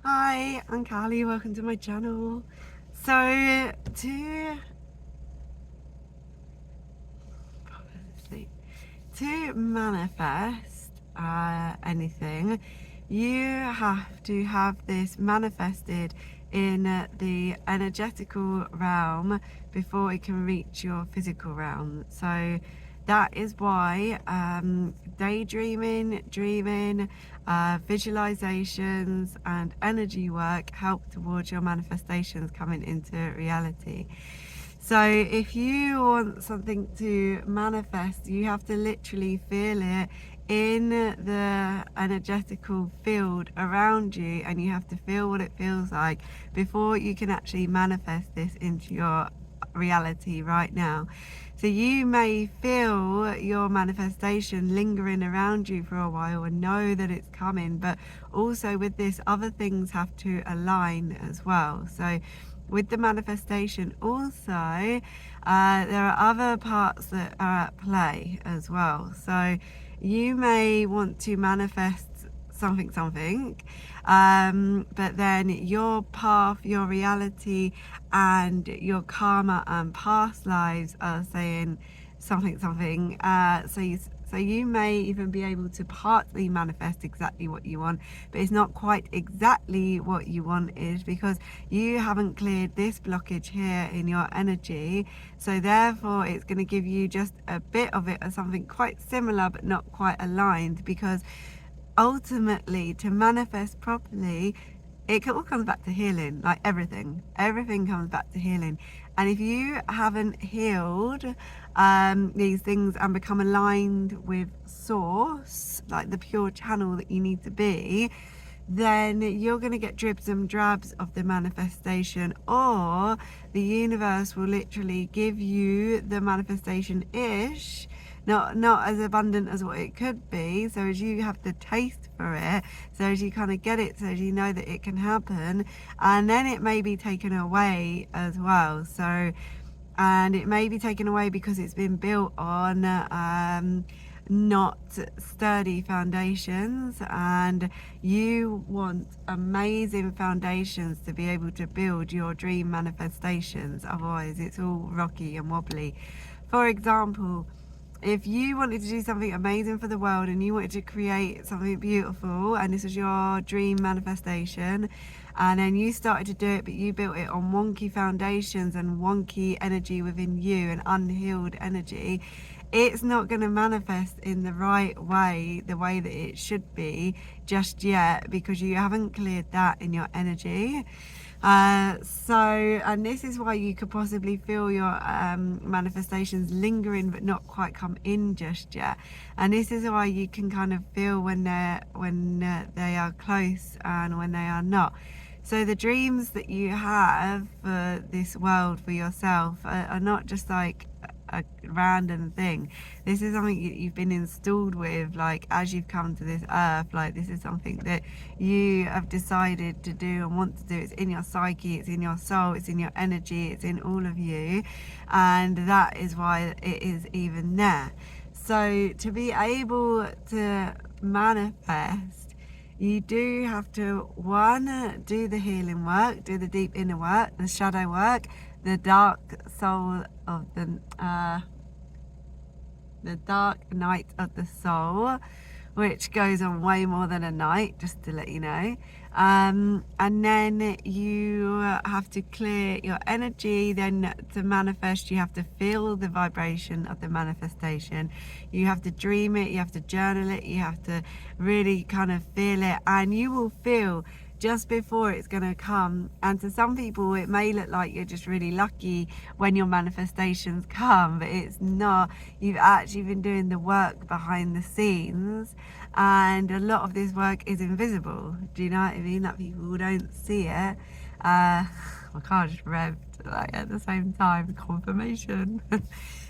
Hi, I'm Carly, welcome to my channel. So to manifest anything, you have to have this manifested in the energetical realm before it can reach your physical realm. So that is why daydreaming, dreaming, visualizations and energy work help towards your manifestations coming into reality. So if you want something to manifest, you have to literally feel it in the energetical field around you, and you have to feel what it feels like before you can actually manifest this into your reality right now. So you may feel your manifestation lingering around you for a while and know that it's coming, but also with this, other things have to align as well. So with the manifestation also, there are other parts that are at play as well. So you may want to manifest something, but then your path, your reality, and your karma and past lives are saying something. So you may even be able to partly manifest exactly what you want, but it's not quite exactly what you wanted because you haven't cleared this blockage here in your energy. So therefore it's going to give you just a bit of it as something quite similar but not quite aligned, because ultimately to manifest properly, it all comes back to healing. Like everything comes back to healing. And if you haven't healed these things and become aligned with source, like the pure channel that you need to be, then you're going to get dribs and drabs of the manifestation, or the universe will literally give you the manifestation ish, not as abundant as what it could be. So as you have the taste for it, so as you kind of get it, so as you know that it can happen, and then it may be taken away as well. So, and it may be taken away because it's been built on not sturdy foundations, and you want amazing foundations to be able to build your dream manifestations. Otherwise it's all rocky and wobbly. For example, if you wanted to do something amazing for the world and you wanted to create something beautiful, and this was your dream manifestation, and then you started to do it but you built it on wonky foundations and wonky energy within you and unhealed energy, it's not going to manifest in the right way, the way that it should be just yet, because you haven't cleared that in your energy. And this is why you could possibly feel your manifestations lingering but not quite come in just yet. And this is why you can kind of feel when they are close and when they are not. So the dreams that you have for this world, for yourself, are not just like a random thing. This is something you've been installed with, like as you've come to this earth. Like this is something that you have decided to do and want to do. It's in your psyche, it's in your soul, it's in your energy, it's in all of you, and that is why it is even there. So to be able to manifest, you do have to, one, do the healing work, do the deep inner work, the shadow work, the dark soul of the dark night of the soul, which goes on way more than a night, just to let you know. And then you have to clear your energy. Then to manifest, you have to feel the vibration of the manifestation. You have to dream it, you have to journal it, you have to really kind of feel it, and you will feel just before it's going to come. And to some people it may look like you're just really lucky when your manifestations come, but it's not. You've actually been doing the work behind the scenes, and a lot of this work is invisible. Do you know what I mean? That people don't see it. My car just revved like at the same time. Confirmation.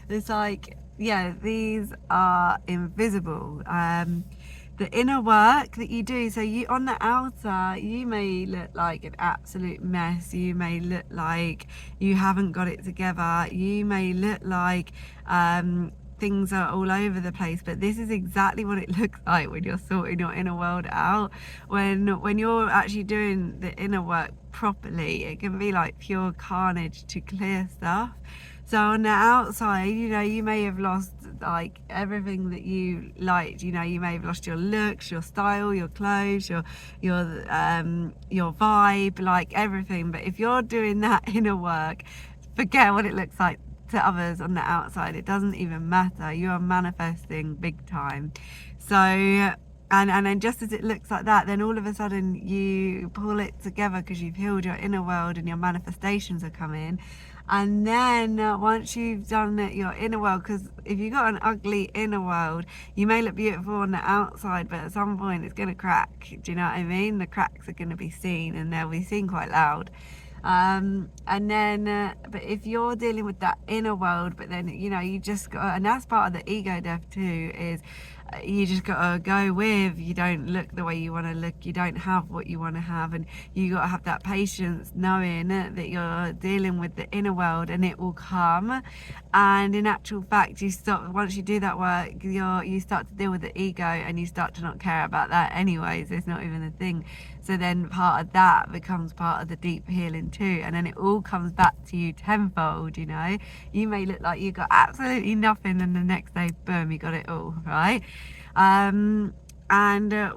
It's like, yeah, these are invisible. The inner work that you do, so you, on the outer, you may look like an absolute mess, you may look like you haven't got it together, you may look like things are all over the place, but this is exactly what it looks like when you're sorting your inner world out. When you're actually doing the inner work properly, it can be like pure carnage to clear stuff. So on the outside, you know, you may have lost like everything that you liked. You know, you may have lost your looks, your style, your clothes, your vibe, like everything. But if you're doing that inner work, forget what it looks like to others on the outside. It doesn't even matter. You are manifesting big time. So and then just as it looks like that, then all of a sudden you pull it together because you've healed your inner world and your manifestations are coming. And then once you've done your inner world, because if you've got an ugly inner world, you may look beautiful on the outside, but at some point it's going to crack. Do you know what I mean? The cracks are going to be seen, and they'll be seen quite loud. And then but if you're dealing with that inner world, but then, you know, you just got, and that's part of the ego death too, is you just gotta go with, you don't look the way you want to look, you don't have what you want to have, and you got to have that patience knowing that you're dealing with the inner world, and it will come. And in actual fact, you stop, once you do that work, you start to deal with the ego, and you start to not care about that anyways. It's not even a thing. So then part of that becomes part of the deep healing too, and then it all comes back to you tenfold. You know, you may look like you got absolutely nothing, and the next day, boom, you got it all, right? And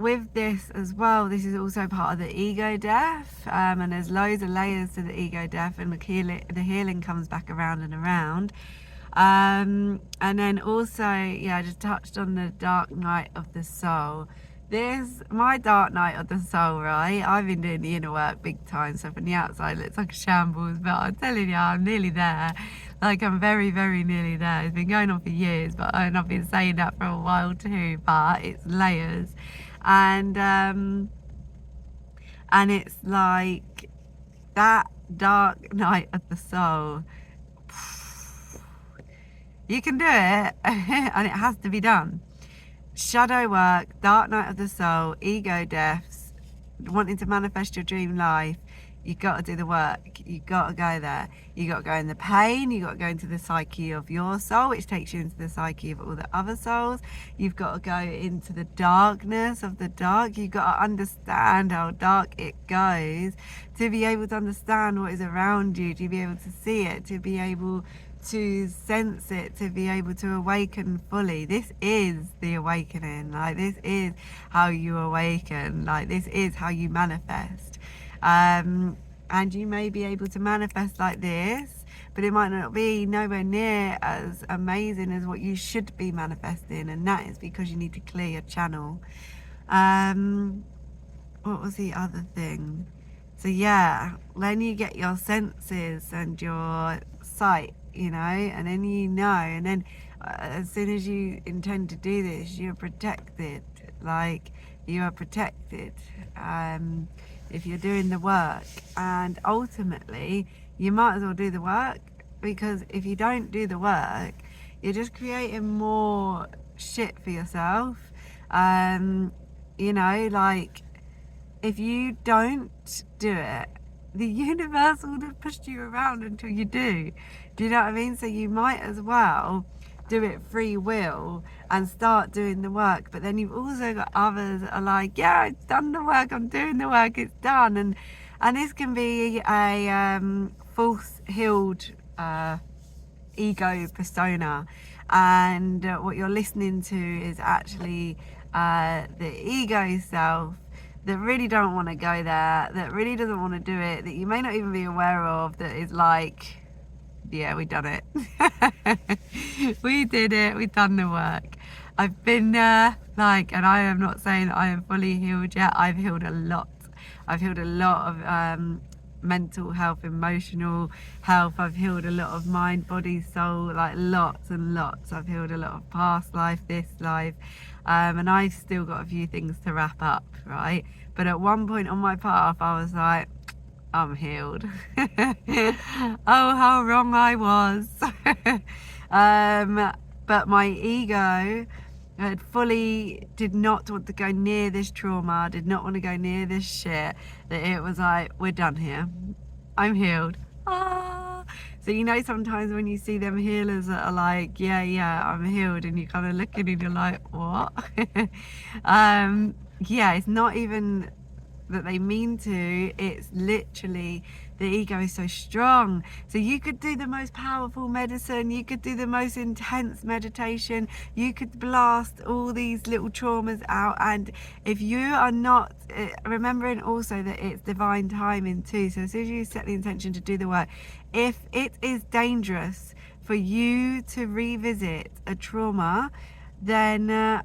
with this as well, this is also part of the ego death, and there's loads of layers to the ego death, and the healing comes back around and around. And then also, yeah, I just touched on the dark night of the soul. This, my dark night of the soul, right? I've been doing the inner work big time, so from the outside it looks like a shambles, but I'm telling you, I'm nearly there. Like, I'm very, very nearly there. It's been going on for years, and I've been saying that for a while too, but it's layers. And it's like that dark night of the soul. You can do it, and it has to be done. Shadow work, dark night of the soul, ego deaths, wanting to manifest your dream life. You got to do the work. You got to go there. You got to go in the pain. You got to go into the psyche of your soul, which takes you into the psyche of all the other souls. You've got to go into the darkness of the dark. You've got to understand how dark it goes to be able to understand what is around you, to be able to see it, to be able to sense it, to be able to awaken fully. This is the awakening. Like, this is how you awaken. Like, this is how you manifest. And you may be able to manifest like this, but it might not be nowhere near as amazing as what you should be manifesting, and that is because you need to clear your channel. What was the other thing? So yeah, when you get your senses and your sight, you know, and then you know, and then as soon as you intend to do this, you're protected. Like, you are protected if you're doing the work. And ultimately, you might as well do the work, because if you don't do the work, you're just creating more shit for yourself. You know, like, if you don't do it, the universe will have pushed you around until you do. Do you know what I mean? So you might as well do it free will and start doing the work. But then you've also got others that are like, yeah, I've done the work, I'm doing the work, it's done. And this can be a false healed ego persona. And what you're listening to is actually the ego self that really don't want to go there, that really doesn't want to do it, that you may not even be aware of, that is like, yeah, we done it. We did it, we've done the work. I've been there, like, and I am not saying I am fully healed yet. I've healed a lot. I've healed a lot of mental health, emotional health. I've healed a lot of mind, body, soul, like lots and lots. I've healed a lot of past life, this life, and I've still got a few things to wrap up, right? But at one point on my path, I was like, I'm healed. Oh, how wrong I was. But my ego had fully did not want to go near this trauma, did not want to go near this shit, that it was like, we're done here. I'm healed. Ah. So you know, sometimes when you see them healers that are like, yeah, I'm healed, and you kind of looking and you're like, what? Yeah, it's not even that they mean to, it's literally the ego is so strong. So you could do the most powerful medicine, you could do the most intense meditation, you could blast all these little traumas out, and if you are not remembering also that it's divine timing too, so as soon as you set the intention to do the work, if it is dangerous for you to revisit a trauma, then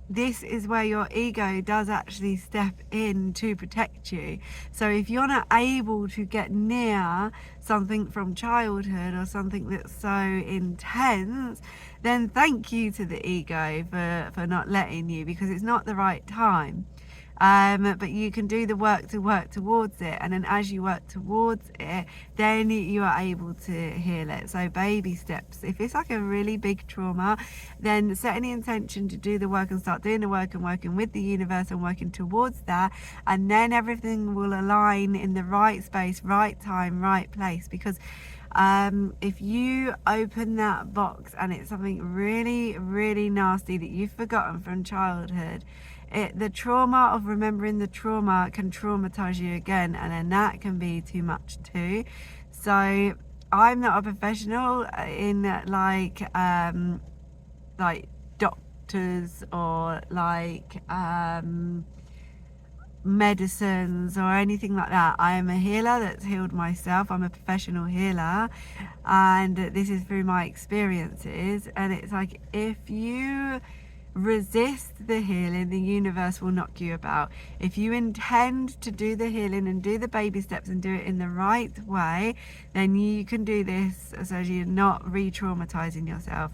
this is where your ego does actually step in to protect you. So if you're not able to get near something from childhood or something that's so intense, then thank you to the ego for not letting you, because it's not the right time. But you can do the work to work towards it, and then as you work towards it, then you are able to heal it. So baby steps. If it's like a really big trauma, then setting the intention to do the work and start doing the work and working with the universe and working towards that, and then everything will align in the right space, right time, right place. Because if you open that box and it's something really, really nasty that you've forgotten from childhood, the trauma of remembering the trauma can traumatize you again, and then that can be too much too. So I'm not a professional in like doctors or like medicines or anything like that. I am a healer that's healed myself. I'm a professional healer, and this is through my experiences. And it's like, if you resist the healing, the universe will knock you about. If you intend to do the healing and do the baby steps and do it in the right way, then you can do this so you're not re-traumatizing yourself.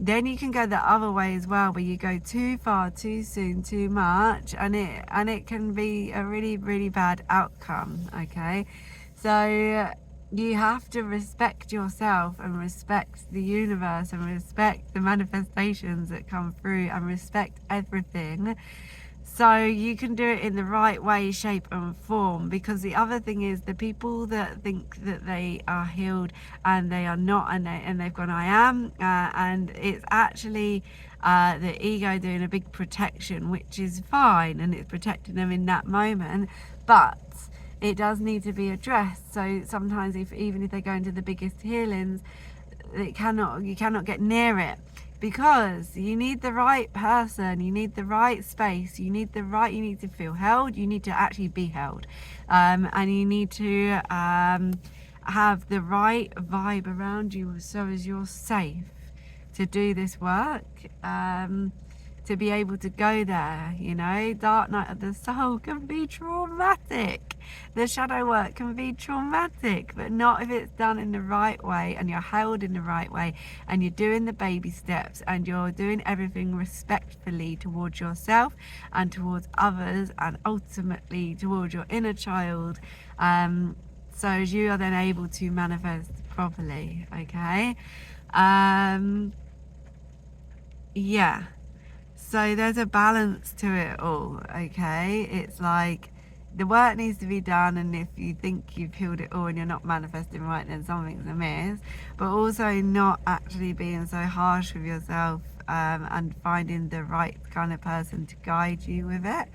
Then you can go the other way as well, where you go too far, too soon, too much, and it can be a really, really bad outcome. Okay, so you have to respect yourself and respect the universe and respect the manifestations that come through and respect everything, so you can do it in the right way, shape and form. Because the other thing is, the people that think that they are healed and they are not, and they've gone I am, and it's actually the ego doing a big protection, which is fine, and it's protecting them in that moment, but it does need to be addressed. So sometimes even if they go into the biggest healings, you cannot get near it, because you need the right person, you need the right space, you need to feel held, you need to actually be held, and you need to have the right vibe around you, so as you're safe to do this work, to be able to go there. You know, dark night of the soul can be traumatic, the shadow work can be traumatic, but not if it's done in the right way and you're held in the right way, and you're doing the baby steps and you're doing everything respectfully towards yourself and towards others, and ultimately towards your inner child, so as you are then able to manifest properly. Okay, yeah, so there's a balance to it all. Okay, it's like the work needs to be done, and if you think you've healed it all and you're not manifesting right, then something's amiss. But also not actually being so harsh with yourself, and finding the right kind of person to guide you with it.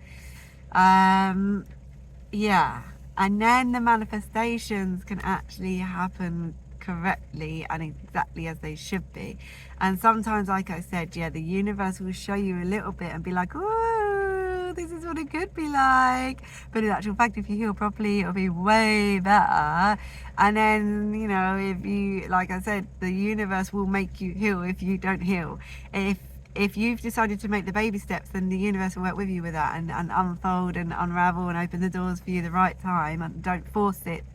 Yeah, and then the manifestations can actually happen correctly and exactly as they should be. And sometimes, like I said, yeah, the universe will show you a little bit and be like, oh, this is what it could be like, but in actual fact, if you heal properly, it'll be way better. And then, you know, if you, like I said, the universe will make you heal if you don't heal. If you've decided to make the baby steps, then the universe will work with you with that, and unfold and unravel and open the doors for you the right time. And don't force it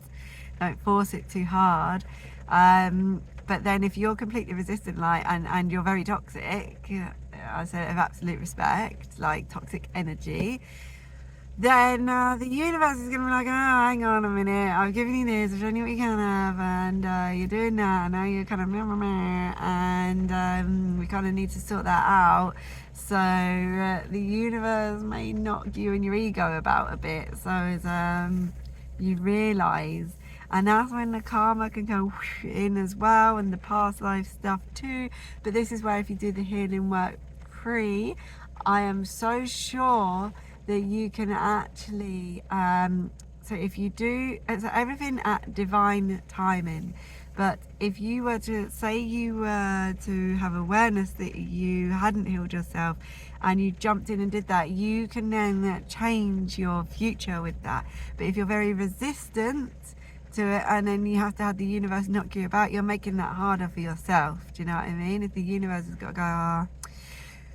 too hard. But then if you're completely resistant, like, and you're very toxic, I say of absolute respect, like toxic energy, then the universe is going to be like, oh, hang on a minute, I've given you this, I've shown you what you can have, and you're doing that, and now you're kind of and we kind of need to sort that out. So the universe may knock you and your ego about a bit, so as you realise. And that's when the karma can go in as well, and the past life stuff too. But this is where if you do the healing work free, I am so sure that you can actually so if you do, it's everything at divine timing. But if you were to say you were to have awareness that you hadn't healed yourself and you jumped in and did that, you can then change your future with that. But if you're very resistant to it, and then you have to have the universe knock you about, you're making that harder for yourself. Do you know what I mean? If the universe has got to go,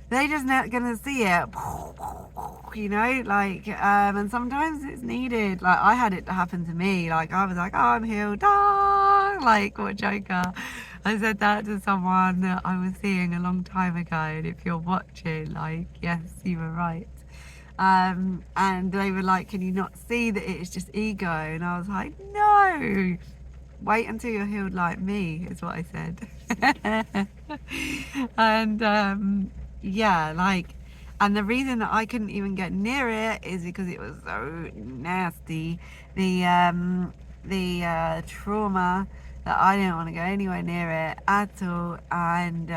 they're just not gonna see it, you know, like and sometimes it's needed. Like I had it happen to me. Like I was like, oh, I'm healed, like what joker. I said that to someone that I was seeing a long time ago, and if you're watching, like, yes, you were right. And they were like, can you not see that it's just ego? And I was like, no, wait until you're healed like me, is what I said. And yeah, like, and the reason that I couldn't even get near it is because it was so nasty. The trauma, that I didn't want to go anywhere near it at all. And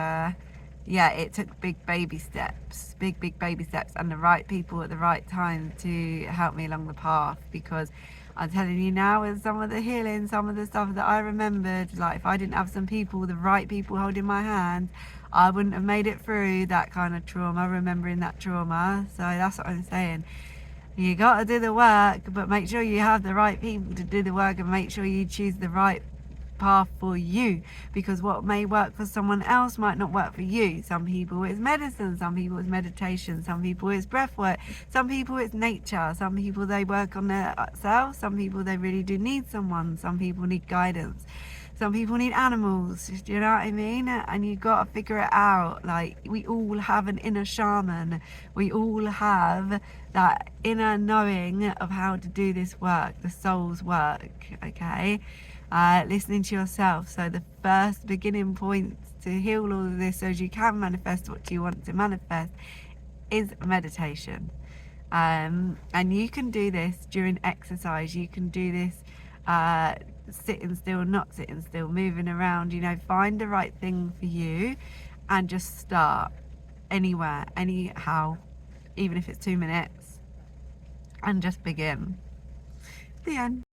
yeah, it took big baby steps, big baby steps, and the right people at the right time to help me along the path. Because I'm telling you now, with some of the healing, some of the stuff that I remembered, like if I didn't have some people, the right people holding my hand, I wouldn't have made it through that kind of trauma, remembering that trauma. So that's what I'm saying. You got to do the work, but make sure you have the right people to do the work, and make sure you choose the right path for you, because what may work for someone else might not work for you. Some people it's medicine, some people it's meditation, some people it's breath work, some people it's nature, some people they work on their self, some people they really do need someone, some people need guidance, some people need animals. Do you know what I mean? And you got to figure it out. Like, we all have an inner shaman, we all have that inner knowing of how to do this work, the soul's work. Okay, listening to yourself. So the first beginning point to heal all of this, so as you can manifest what you want to manifest, is meditation. And you can do this during exercise. You can do this sitting still, not sitting still, moving around. You know, find the right thing for you and just start anywhere, anyhow, even if it's 2 minutes, and just begin. The end.